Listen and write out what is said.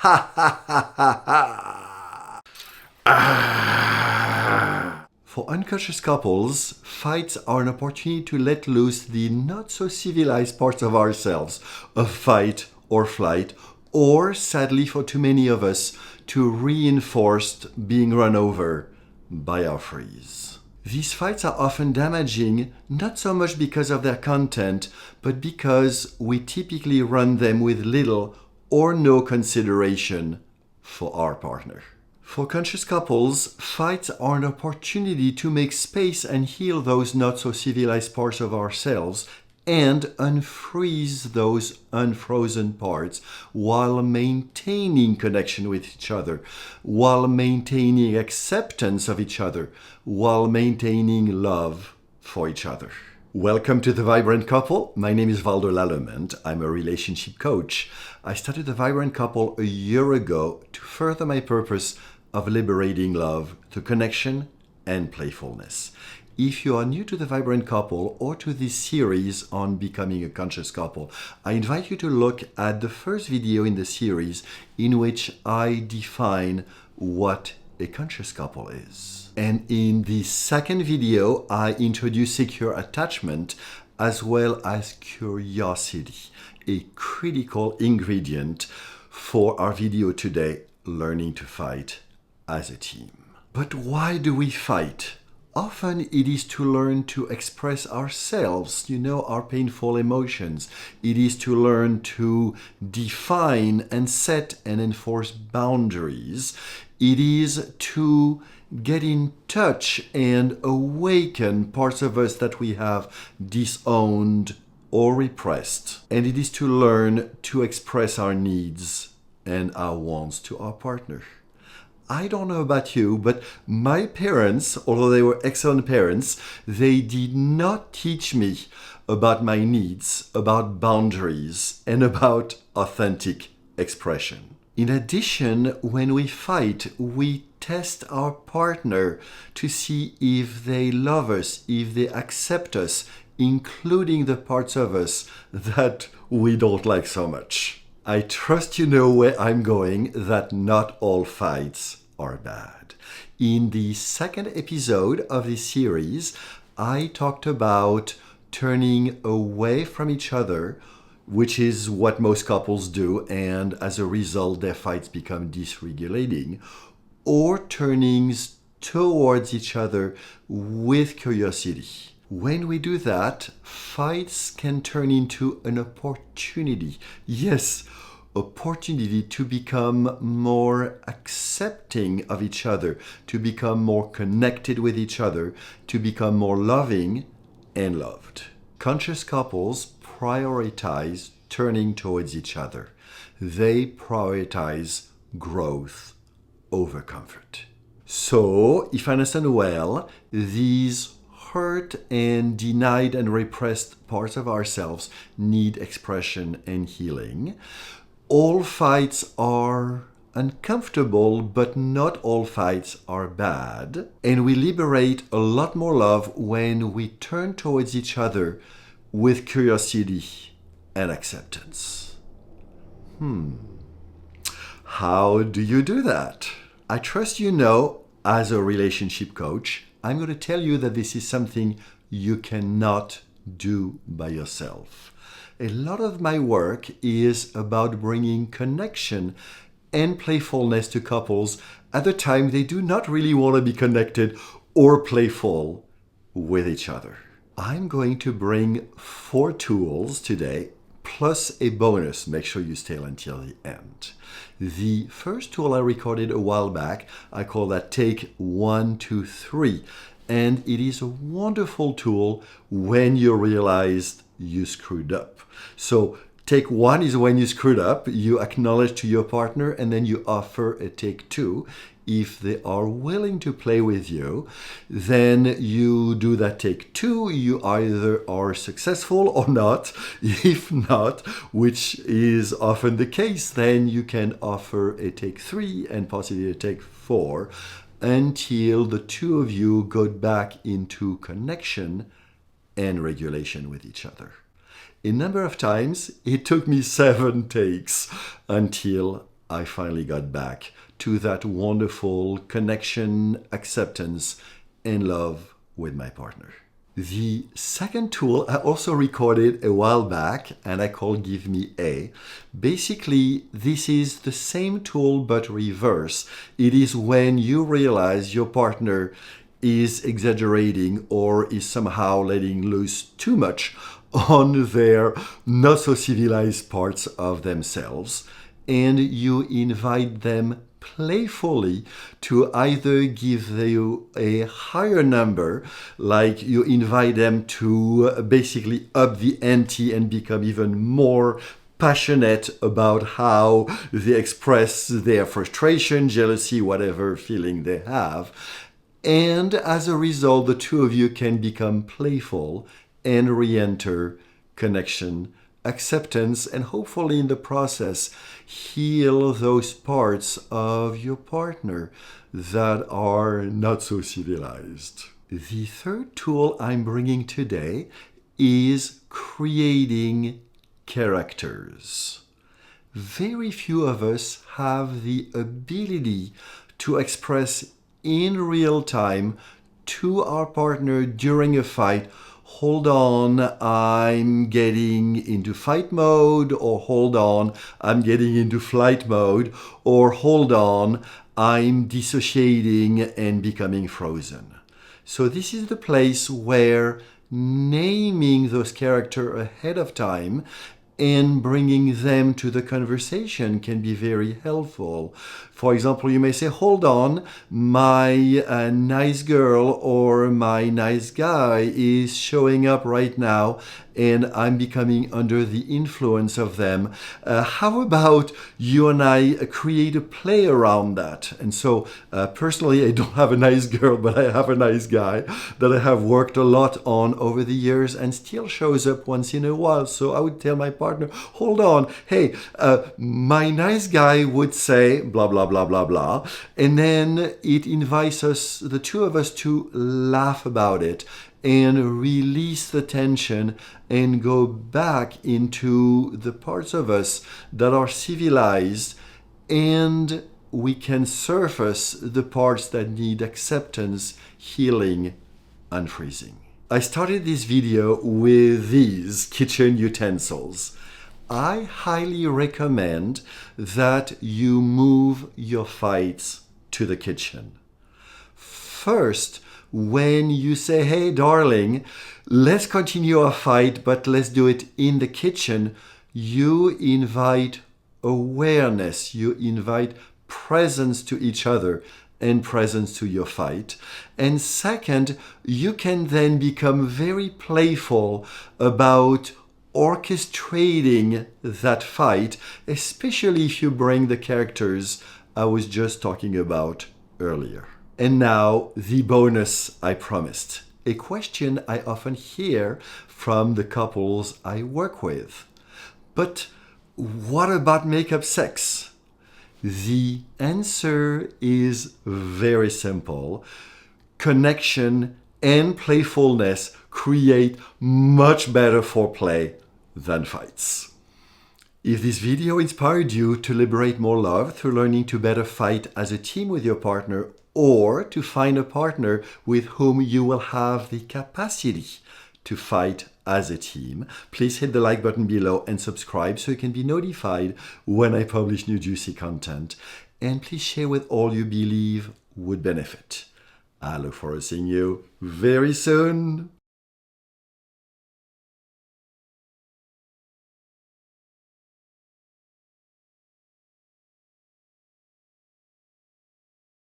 Ha ha ha ha ha! Ah. For unconscious couples, fights are an opportunity to let loose the not so civilized parts of ourselves, of fight or flight, or sadly for too many of us, to reinforce being run over by our freeze. These fights are often damaging, not so much because of their content, but because we typically run them with little or no consideration for our partner. For conscious couples, fights are an opportunity to make space and heal those not so civilized parts of ourselves and unfreeze those unfrozen parts while maintaining connection with each other, while maintaining acceptance of each other, while maintaining love for each other. Welcome to The Vibrant Couple. My name is Valdo Lallemand. I'm a relationship coach. I started The Vibrant Couple a year ago to further my purpose of liberating love through connection and playfulness. If you are new to The Vibrant Couple or to this series on becoming a conscious couple, I invite you to look at the first video in the series in which I define what a conscious couple is. And in the second video, I introduce secure attachment as well as curiosity, a critical ingredient for our video today, learning to fight as a team. But why do we fight? Often it is to learn to express ourselves, our painful emotions. It is to learn to define and set and enforce boundaries. It is to get in touch and awaken parts of us that we have disowned or repressed. And it is to learn to express our needs and our wants to our partner. I don't know about you, but my parents, although they were excellent parents, they did not teach me about my needs, about boundaries, and about authentic expression. In addition, when we fight, we test our partner to see if they love us, if they accept us, including the parts of us that we don't like so much. I trust you know where I'm going, that not all fights are bad. In the second episode of this series, I talked about turning away from each other, which is what most couples do, and as a result, their fights become dysregulating, or turning towards each other with curiosity. When we do that, fights can turn into an opportunity. Yes, opportunity to become more accepting of each other, to become more connected with each other, to become more loving and loved. Conscious couples prioritize turning towards each other. They prioritize growth over comfort. So, if I understand well, these hurt and denied and repressed parts of ourselves need expression and healing. All fights are uncomfortable, but not all fights are bad. And we liberate a lot more love when we turn towards each other with curiosity and acceptance. How do you do that? I trust you know, as a relationship coach, I'm going to tell you that this is something you cannot do by yourself. A lot of my work is about bringing connection and playfulness to couples at the time they do not really want to be connected or playful with each other. I'm going to bring 4 tools today, plus a bonus. Make sure you stay until the end. The first tool I recorded a while back, I call that Take 1, 2, 3. And it is a wonderful tool when you realize you screwed up. So take 1 is when you screwed up, you acknowledge to your partner, and then you offer a take 2. If they are willing to play with you, then you do that take 2. You either are successful or not. If not, which is often the case, then you can offer a take 3 and possibly a take 4 until the two of you go back into connection and regulation with each other. A number of times, it took me 7 takes until I finally got back to that wonderful connection, acceptance, and love with my partner. The second tool I also recorded a while back, and I call Give Me A. Basically, this is the same tool but reverse. It is when you realize your partner is exaggerating or is somehow letting loose too much on their not so civilized parts of themselves, and you invite them playfully to either give you a higher number, like you invite them to basically up the ante and become even more passionate about how they express their frustration, jealousy, whatever feeling they have. And as a result, the two of you can become playful and re-enter connection, acceptance, and hopefully in the process heal those parts of your partner that are not so civilized. The third tool I'm bringing today is creating characters. Very few of us have the ability to express in real time to our partner during a fight, hold on, I'm getting into fight mode, or hold on, I'm getting into flight mode, or hold on, I'm dissociating and becoming frozen. So this is the place where naming those characters ahead of time and bringing them to the conversation can be very helpful. For example, you may say, hold on, my nice girl or my nice guy is showing up right now and I'm becoming under the influence of them. How about you and I create a play around that? And so personally, I don't have a nice girl, but I have a nice guy that I have worked a lot on over the years and still shows up once in a while. So I would tell my partner, hold on, hey, my nice guy would say blah, blah, blah, blah, blah. And then it invites us, the two of us, to laugh about it and release the tension and go back into the parts of us that are civilized, and we can surface the parts that need acceptance, healing, unfreezing. I started this video with these kitchen utensils. I highly recommend that you move your fights to the kitchen. First, when you say, hey, darling, let's continue our fight, but let's do it in the kitchen, you invite awareness, you invite presence to each other and presence to your fight. And second, you can then become very playful about orchestrating that fight, especially if you bring the characters I was just talking about earlier. And now the bonus I promised. A question I often hear from the couples I work with. But what about make-up sex? The answer is very simple. Connection and playfulness create much better foreplay than fights. If this video inspired you to liberate more love through learning to better fight as a team with your partner, or to find a partner with whom you will have the capacity to fight as a team, please hit the like button below and subscribe so you can be notified when I publish new juicy content. And please share with all you believe would benefit. I look forward to seeing you very soon.